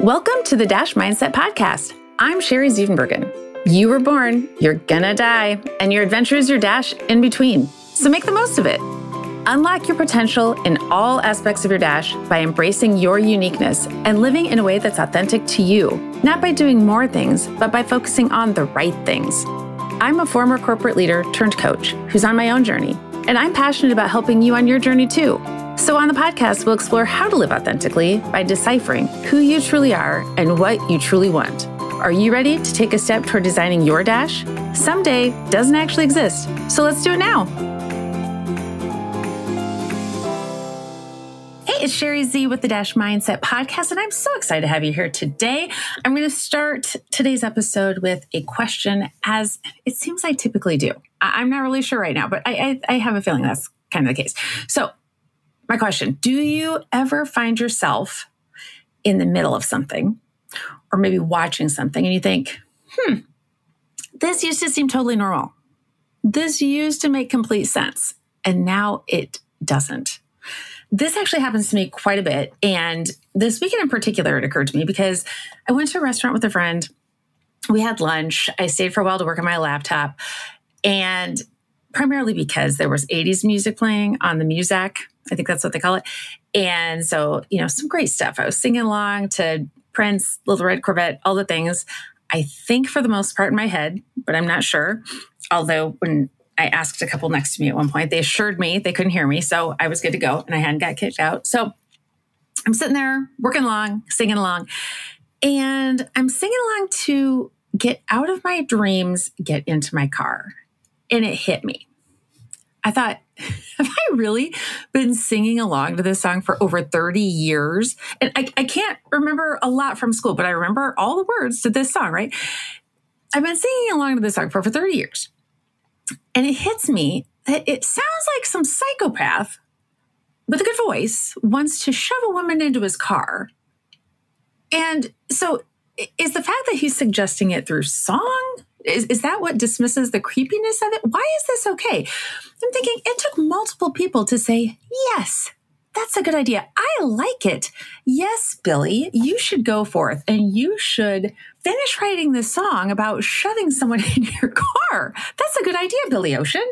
Welcome to the Dash Mindset Podcast. I'm Sherry Zievenbergen. You were born, you're gonna die, and your adventure is your dash in between. So make the most of it. Unlock your potential in all aspects of your dash by embracing your uniqueness and living in a way that's authentic to you, not by doing more things, but by focusing on the right things. I'm a former corporate leader turned coach who's on my own journey, and I'm passionate about helping you on your journey too. So on the podcast, we'll explore how to live authentically by deciphering who you truly are and what you truly want. Are you ready to take a step toward designing your dash? Someday doesn't actually exist, so let's do it now. Hey, it's Sherry Z with the Dash Mindset Podcast, and I'm so excited to have you here today. I'm going to start today's episode with a question, as it seems I typically do. I'm not really sure right now, but I have a feeling that's kind of the case. So my question, do you ever find yourself in the middle of something or maybe watching something and you think, this used to seem totally normal. This used to make complete sense. And now it doesn't. This actually happens to me quite a bit. And this weekend in particular, it occurred to me because I went to a restaurant with a friend. We had lunch. I stayed for a while to work on my laptop. And primarily because there was 80s music playing on the Muzak. I think that's what they call it. And so, some great stuff. I was singing along to Prince, Little Red Corvette, all the things. I think for the most part in my head, but I'm not sure. Although when I asked a couple next to me at one point, they assured me they couldn't hear me. So I was good to go and I hadn't got kicked out. So I'm sitting there working along, singing along, and I'm singing along to get out of my dreams, get into my car. And it hit me. I thought, have I really been singing along to this song for over 30 years? And I can't remember a lot from school, but I remember all the words to this song, right? I've been singing along to this song for over 30 years. And it hits me that it sounds like some psychopath with a good voice wants to shove a woman into his car. And so is the fact that he's suggesting it through song? Is that what dismisses the creepiness of it? Why is this okay? I'm thinking it took multiple people to say, yes, that's a good idea. I like it. Yes, Billy, you should go forth and you should finish writing this song about shoving someone in your car. That's a good idea, Billy Ocean.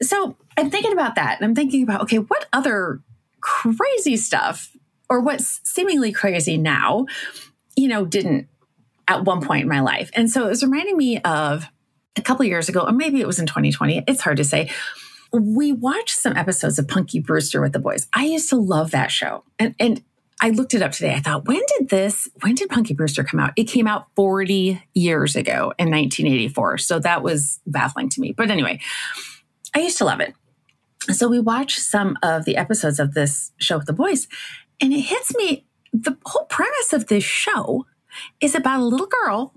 So I'm thinking about that. And I'm thinking about, okay, what other crazy stuff or what's seemingly crazy now, didn't at one point in my life. And so it was reminding me of a couple of years ago, or maybe it was in 2020. It's hard to say. We watched some episodes of Punky Brewster with the boys. I used to love that show. And I looked it up today. I thought, when did Punky Brewster come out? It came out 40 years ago in 1984. So that was baffling to me. But anyway, I used to love it. So we watched some of the episodes of this show with the boys, and it hits me. The whole premise of this show is about a little girl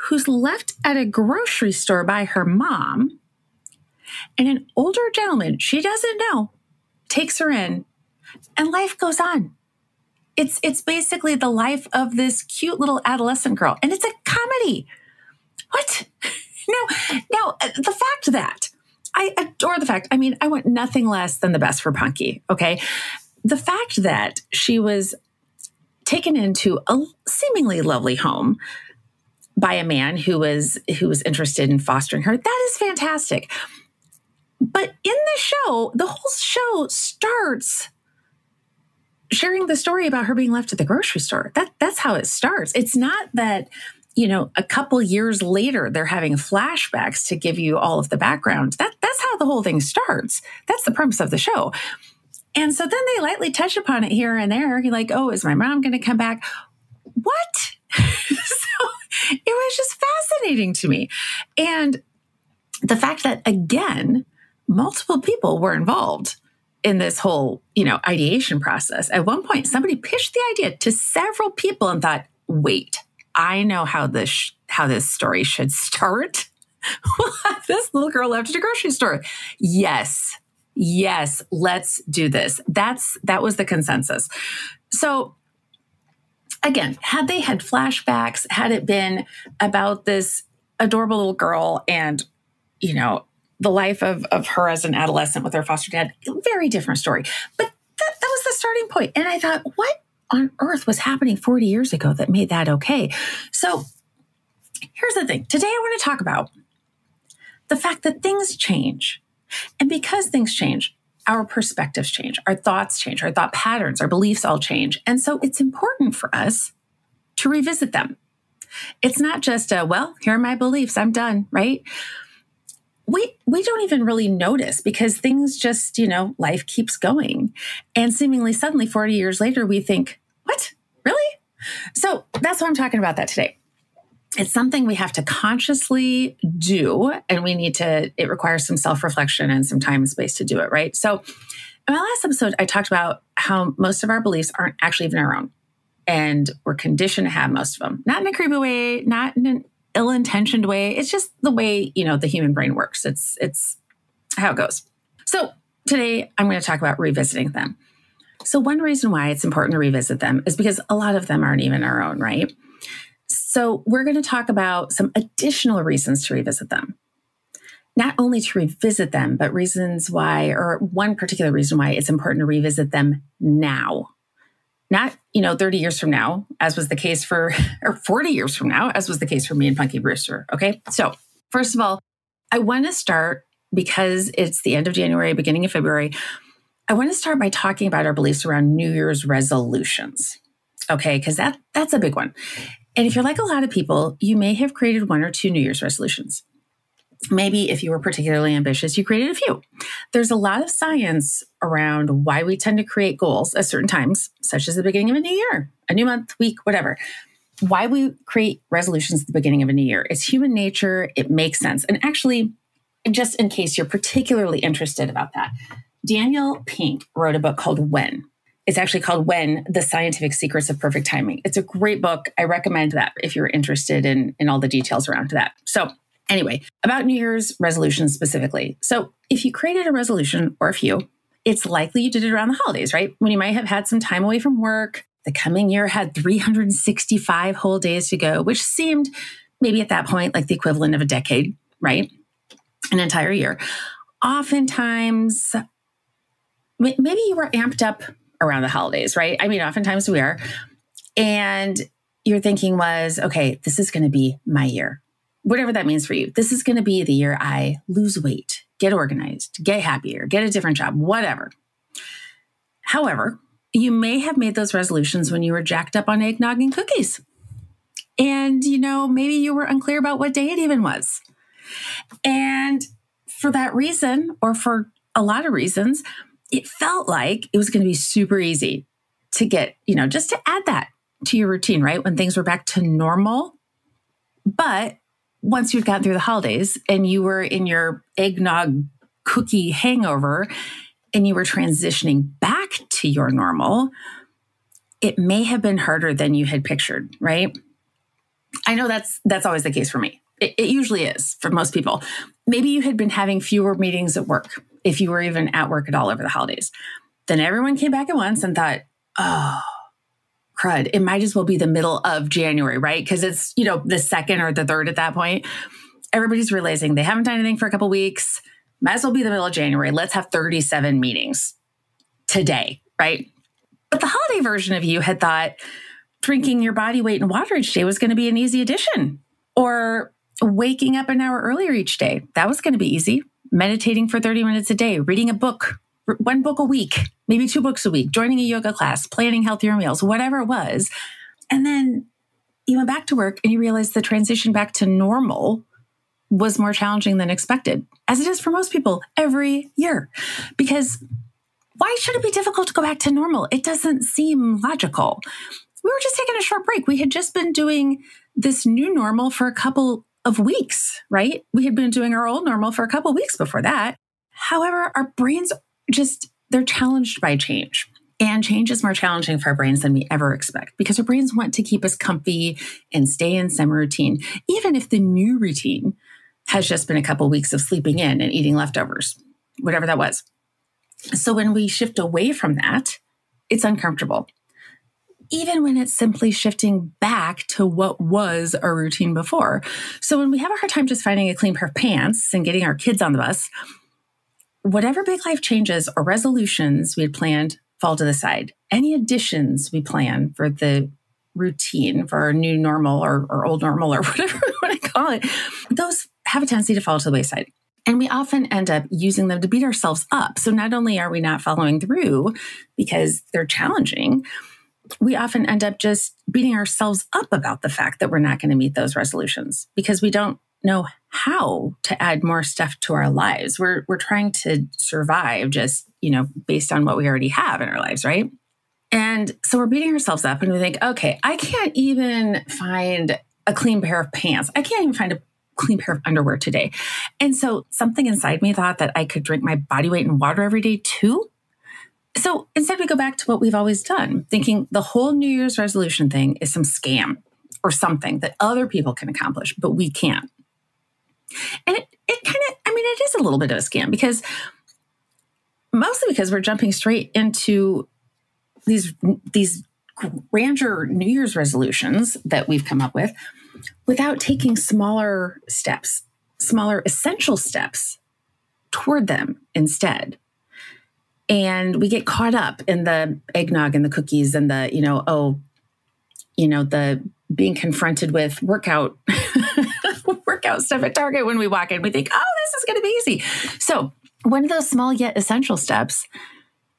who's left at a grocery store by her mom, and an older gentleman she doesn't know takes her in, and life goes on. It's basically the life of this cute little adolescent girl, and it's a comedy. What? Now, the fact that I adore the fact, I want nothing less than the best for Punky, okay? The fact that she was taken into a seemingly lovely home by a man who was interested in fostering her. That is fantastic. But in the show, the whole show starts sharing the story about her being left at the grocery store. That's how it starts. It's not that, a couple years later, they're having flashbacks to give you all of the background. That's how the whole thing starts. That's the premise of the show. And so then they lightly touch upon it here and there. You're like, oh, is my mom going to come back? What? So it was just fascinating to me. And the fact that, again, multiple people were involved in this whole, ideation process. At one point, somebody pitched the idea to several people and thought, wait, I know how this story should start. This little girl left at a grocery store. Yes, let's do this. That was the consensus. So again, had they had flashbacks, had it been about this adorable little girl and, the life of her as an adolescent with her foster dad, very different story. But that was the starting point. And I thought, what on earth was happening 40 years ago that made that okay? So here's the thing. Today I want to talk about the fact that things change. And because things change, our perspectives change, our thoughts change, our thought patterns, our beliefs all change. And so it's important for us to revisit them. It's not just well, here are my beliefs, I'm done, right? We don't even really notice because things just, life keeps going. And seemingly suddenly 40 years later, we think, what? Really? So that's why I'm talking about that today. It's something we have to consciously do, and it requires some self-reflection and some time and space to do it, right? So in my last episode, I talked about how most of our beliefs aren't actually even our own, and we're conditioned to have most of them. Not in a creepy way, not in an ill-intentioned way. It's just the way, the human brain works. It's how it goes. So today I'm going to talk about revisiting them. So one reason why it's important to revisit them is because a lot of them aren't even our own, right? So we're going to talk about some additional reasons to revisit them. Not only to revisit them, but reasons why, or one particular reason why it's important to revisit them now. Not, 30 years from now, as was the case or 40 years from now, as was the case for me and Punky Brewster. Okay. So first of all, I want to start, because it's the end of January, beginning of February, I want to start by talking about our beliefs around New Year's resolutions. Okay. Because that's a big one. And if you're like a lot of people, you may have created one or two New Year's resolutions. Maybe if you were particularly ambitious, you created a few. There's a lot of science around why we tend to create goals at certain times, such as the beginning of a new year, a new month, week, whatever. Why we create resolutions at the beginning of a new year. It's human nature. It makes sense. And actually, just in case you're particularly interested about that, Daniel Pink wrote a book called When. It's actually called When, The Scientific Secrets of Perfect Timing. It's a great book. I recommend that if you're interested in all the details around that. So anyway, about New Year's resolutions specifically. So if you created a resolution or a few, it's likely you did it around the holidays, right? When you might have had some time away from work. The coming year had 365 whole days to go, which seemed maybe at that point like the equivalent of a decade, right? An entire year. Oftentimes, maybe you were amped up around the holidays, right? I mean, oftentimes we are. And your thinking was, okay, this is going to be my year. Whatever that means for you. This is going to be the year I lose weight, get organized, get happier, get a different job, whatever. However, you may have made those resolutions when you were jacked up on eggnog and cookies. And, maybe you were unclear about what day it even was. And for that reason, or for a lot of reasons, it felt like it was going to be super easy to get, just to add that to your routine, right? When things were back to normal. But once you'd gotten through the holidays and you were in your eggnog cookie hangover and you were transitioning back to your normal, it may have been harder than you had pictured, right? I know that's always the case for me. It usually is for most people. Maybe you had been having fewer meetings at work, if you were even at work at all over the holidays. Then everyone came back at once and thought, oh, crud, it might as well be the middle of January, right? Because it's, the second or the third at that point. Everybody's realizing they haven't done anything for a couple of weeks. Might as well be the middle of January. Let's have 37 meetings today, right? But the holiday version of you had thought drinking your body weight in water each day was going to be an easy addition. Or waking up an hour earlier each day. That was going to be easy. Meditating for 30 minutes a day, reading a book, one book a week, maybe 2 books a week, joining a yoga class, planning healthier meals, whatever it was. And then you went back to work and you realized the transition back to normal was more challenging than expected, as it is for most people every year. Because why should it be difficult to go back to normal? It doesn't seem logical. We were just taking a short break. We had just been doing this new normal for a couple of weeks, right? We had been doing our old normal for a couple of weeks before that. However, our brains they're challenged by change. And change is more challenging for our brains than we ever expect because our brains want to keep us comfy and stay in some routine, even if the new routine has just been a couple of weeks of sleeping in and eating leftovers, whatever that was. So when we shift away from that, it's uncomfortable. Even when it's simply shifting back to what was our routine before. So when we have a hard time just finding a clean pair of pants and getting our kids on the bus, whatever big life changes or resolutions we had planned fall to the side. Any additions we plan for the routine, for our new normal or old normal or whatever we want to call it, those have a tendency to fall to the wayside. And we often end up using them to beat ourselves up. So not only are we not following through because they're challenging, we often end up just beating ourselves up about the fact that we're not going to meet those resolutions because we don't know how to add more stuff to our lives. We're trying to survive just, based on what we already have in our lives, right? And so we're beating ourselves up and we think, okay, I can't even find a clean pair of pants. I can't even find a clean pair of underwear today. And so something inside me thought that I could drink my body weight in water every day too. So instead we go back to what we've always done, thinking the whole New Year's resolution thing is some scam or something that other people can accomplish, but we can't. And it is a little bit of a scam mostly because we're jumping straight into these grandeur New Year's resolutions that we've come up with without taking smaller steps, smaller essential steps toward them instead. And we get caught up in the eggnog and the cookies and the, the being confronted with workout stuff at Target when we walk in. We think, oh, this is going to be easy. So one of those small yet essential steps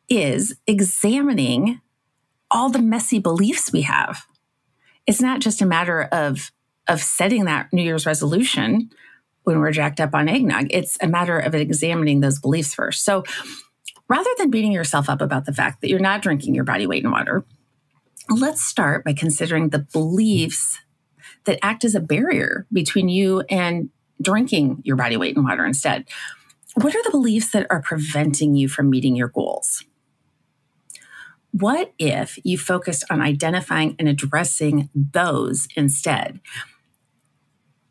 is examining all the messy beliefs we have. It's not just a matter of setting that New Year's resolution when we're jacked up on eggnog. It's a matter of examining those beliefs first. So rather than beating yourself up about the fact that you're not drinking your body weight in water, let's start by considering the beliefs that act as a barrier between you and drinking your body weight in water instead. What are the beliefs that are preventing you from meeting your goals? What if you focused on identifying and addressing those instead?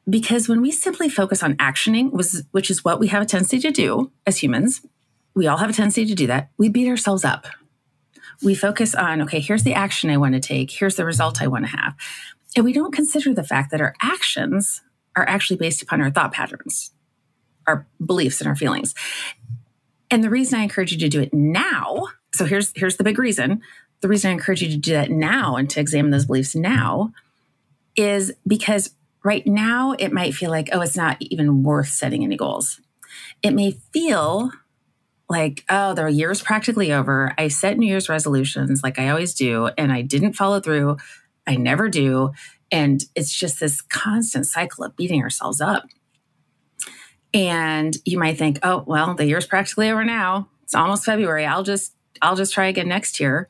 Because when we simply focus on actioning, which is what we have a tendency to do as humans, we all have a tendency to do that, we beat ourselves up. We focus on, okay, here's the action I want to take. Here's the result I want to have. And we don't consider the fact that our actions are actually based upon our thought patterns, our beliefs and our feelings. And the reason I encourage you to do it now, so here's the big reason. The reason I encourage you to do that now and to examine those beliefs now is because right now it might feel like, oh, it's not even worth setting any goals. It may feel like, oh, the year's practically over. I set New Year's resolutions like I always do, and I didn't follow through. I never do. And it's just this constant cycle of beating ourselves up. And you might think, oh, well, the year's practically over now. It's almost February. I'll just try again next year.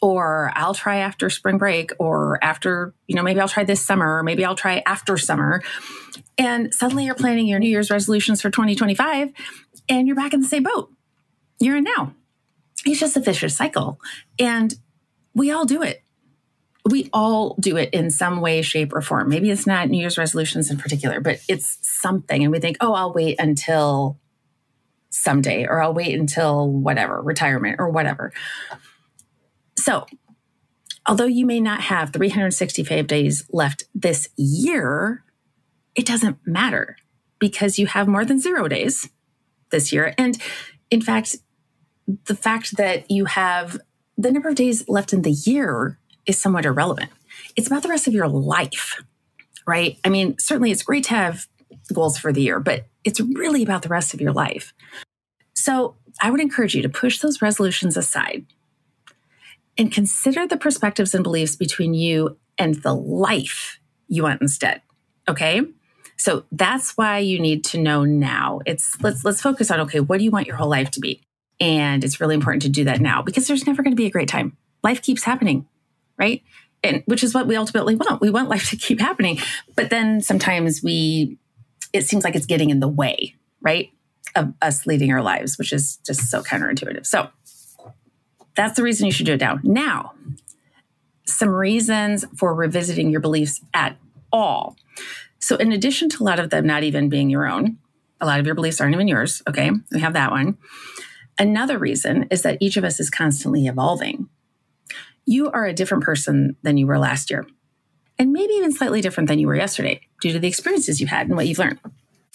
Or I'll try after spring break, or after, maybe I'll try this summer, or maybe I'll try after summer. And suddenly you're planning your New Year's resolutions for 2025 and you're back in the same boat. You're in now. It's just a vicious cycle. And we all do it. We all do it in some way, shape, or form. Maybe it's not New Year's resolutions in particular, but it's something. And we think, oh, I'll wait until someday, or I'll wait until whatever, retirement or whatever. So although you may not have 365 days left this year, it doesn't matter because you have more than 0 days this year. And in fact, the fact that you have the number of days left in the year is somewhat irrelevant. It's about the rest of your life, right? I mean, certainly it's great to have goals for the year, but it's really about the rest of your life. So I would encourage you to push those resolutions aside and consider the perspectives and beliefs between you and the life you want instead, okay? So that's why you need to know now. Let's focus on, okay, what do you want your whole life to be? And it's really important to do that now because there's never going to be a great time. Life keeps happening, right? And which is what we ultimately want. We want life to keep happening. But then sometimes it seems like it's getting in the way, right? Of us leading our lives, which is just so counterintuitive. So that's the reason you should do it now. Now, some reasons for revisiting your beliefs at all. So in addition to a lot of them not even being your own, a lot of your beliefs aren't even yours. Okay, we have that one. Another reason is that each of us is constantly evolving. You are a different person than you were last year, and maybe even slightly different than you were yesterday due to the experiences you've had and what you've learned.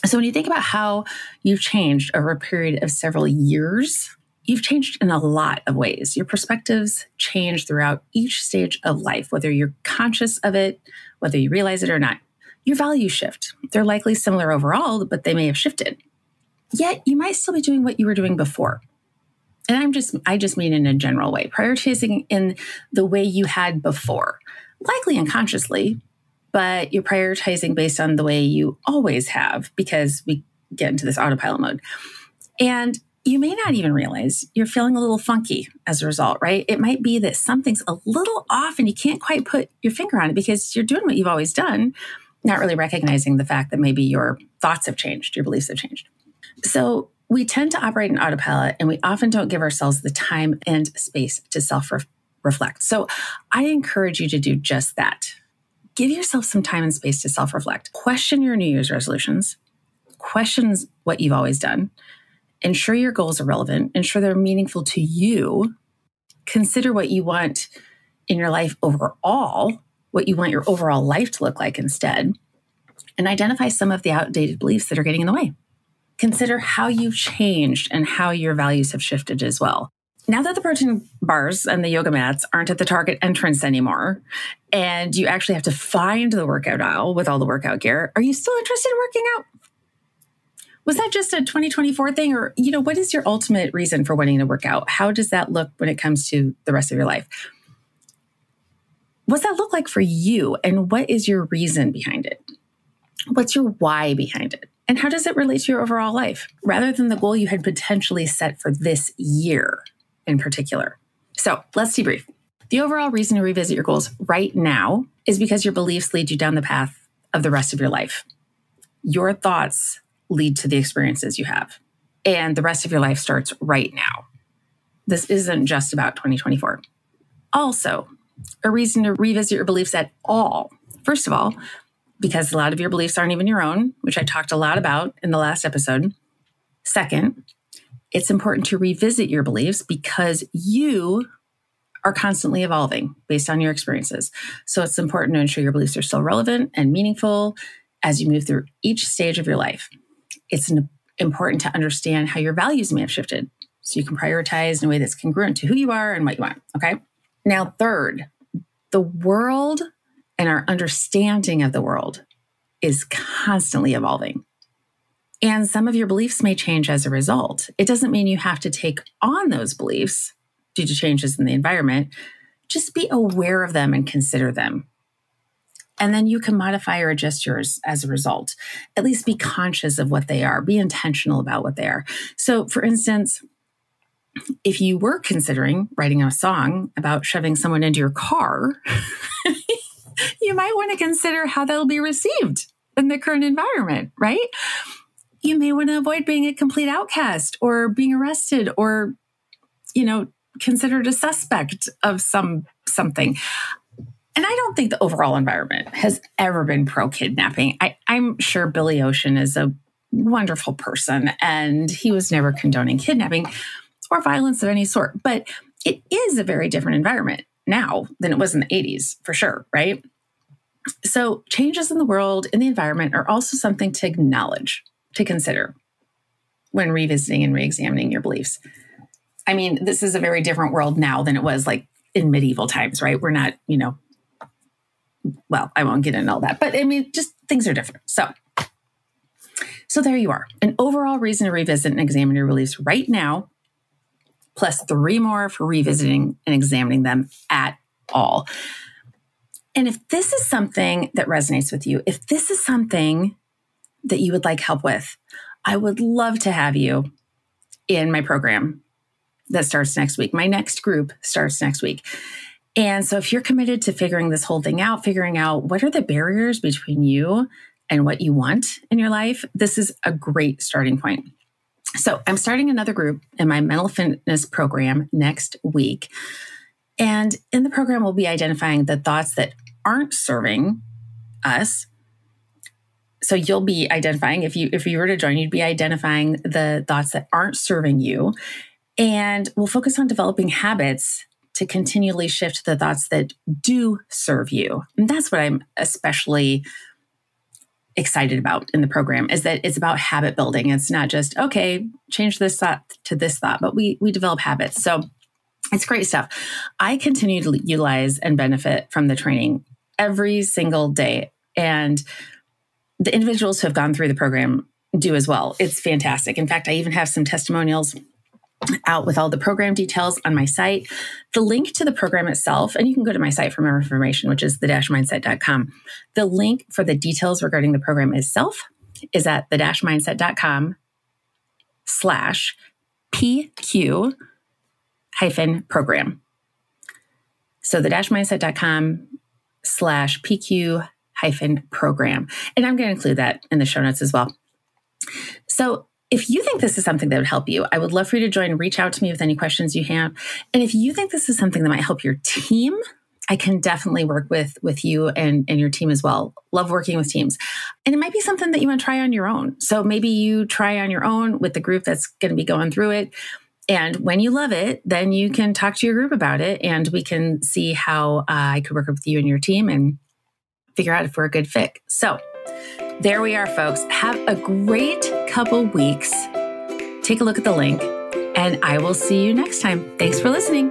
So when you think about how you've changed over a period of several years, you've changed in a lot of ways. Your perspectives change throughout each stage of life, whether you're conscious of it, whether you realize it or not. Your values shift. They're likely similar overall, but they may have shifted. Yet you might still be doing what you were doing before. And I just mean in a general way, prioritizing in the way you had before, likely unconsciously, but you're prioritizing based on the way you always have, because we get into this autopilot mode. And you may not even realize you're feeling a little funky as a result, right? It might be that something's a little off and you can't quite put your finger on it because you're doing what you've always done, not really recognizing the fact that maybe your thoughts have changed, your beliefs have changed. So we tend to operate in autopilot, and we often don't give ourselves the time and space to self-reflect. So I encourage you to do just that. Give yourself some time and space to self-reflect. Question your New Year's resolutions. Question what you've always done. Ensure your goals are relevant. Ensure they're meaningful to you. Consider what you want in your life overall, what you want your overall life to look like instead, and identify some of the outdated beliefs that are getting in the way. Consider how you've changed and how your values have shifted as well. Now that the protein bars and the yoga mats aren't at the Target entrance anymore, and you actually have to find the workout aisle with all the workout gear, are you still interested in working out? Was that just a 2024 thing? Or, what is your ultimate reason for wanting to work out? How does that look when it comes to the rest of your life? What's that look like for you? And what is your reason behind it? What's your why behind it? And how does it relate to your overall life, rather than the goal you had potentially set for this year in particular? So let's debrief. The overall reason to revisit your goals right now is because your beliefs lead you down the path of the rest of your life. Your thoughts lead to the experiences you have, and the rest of your life starts right now. This isn't just about 2024. Also, a reason to revisit your beliefs at all. First of all, because a lot of your beliefs aren't even your own, which I talked a lot about in the last episode. Second, it's important to revisit your beliefs because you are constantly evolving based on your experiences. So it's important to ensure your beliefs are still relevant and meaningful as you move through each stage of your life. It's important to understand how your values may have shifted so you can prioritize in a way that's congruent to who you are and what you want, okay? Now, third, the world and our understanding of the world is constantly evolving. And some of your beliefs may change as a result. It doesn't mean you have to take on those beliefs due to changes in the environment. Just be aware of them and consider them. And then you can modify or adjust yours as a result. At least be conscious of what they are. Be intentional about what they are. So, for instance, if you were considering writing a song about shoving someone into your car, you might want to consider how that'll be received in the current environment, right? You may want to avoid being a complete outcast or being arrested or, considered a suspect of something. And I don't think the overall environment has ever been pro-kidnapping. I'm sure Billy Ocean is a wonderful person and he was never condoning kidnapping or violence of any sort. But it is a very different environment now than it was in the 80s, for sure, right? So changes in the world, in the environment, are also something to acknowledge, to consider when revisiting and reexamining your beliefs. I mean, this is a very different world now than it was like in medieval times, right? We're not, well, I won't get into all that, but I mean, just things are different. So there you are, an overall reason to revisit and examine your beliefs right now, plus 3 more for revisiting and examining them at all. And if this is something that resonates with you, if this is something that you would like help with, I would love to have you in my program that starts next week. My next group starts next week. And so if you're committed to figuring this whole thing out, figuring out what are the barriers between you and what you want in your life, this is a great starting point. So I'm starting another group in my mental fitness program next week. And in the program, we'll be identifying the thoughts that aren't serving us. So you'll be identifying, if you were to join, you'd be identifying the thoughts that aren't serving you. And we'll focus on developing habits to continually shift the thoughts that do serve you. And that's what I'm especially excited about in the program is that it's about habit building. It's not just, okay, change this thought to this thought, but we develop habits. So it's great stuff. I continue to utilize and benefit from the training every single day. And the individuals who have gone through the program do as well. It's fantastic. In fact, I even have some testimonials out with all the program details on my site. The link to the program itself, and you can go to my site for more information, which is the-mindset.com. The link for the details regarding the program itself is at the-mindset.com/PQ-program. So the-mindset.com/PQ-program. And I'm going to include that in the show notes as well. So if you think this is something that would help you, I would love for you to join and reach out to me with any questions you have. And if you think this is something that might help your team, I can definitely work with you and your team as well. Love working with teams. And it might be something that you want to try on your own. So maybe you try on your own with the group that's going to be going through it. And when you love it, then you can talk to your group about it and we can see how I could work with you and your team and figure out if we're a good fit. So there we are, folks. Have a great couple weeks. Take a look at the link, and I will see you next time. Thanks for listening.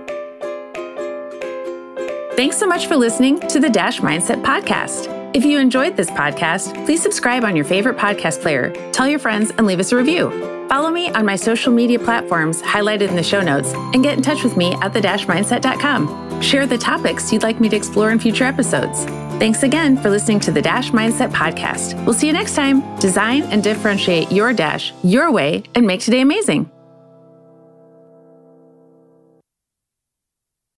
Thanks so much for listening to the Dash Mindset Podcast. If you enjoyed this podcast, please subscribe on your favorite podcast player, tell your friends, and leave us a review. Follow me on my social media platforms highlighted in the show notes, and get in touch with me at the-mindset.com. Share the topics you'd like me to explore in future episodes. Thanks again for listening to the Dash Mindset Podcast. We'll see you next time. Design and differentiate your Dash your way and make today amazing.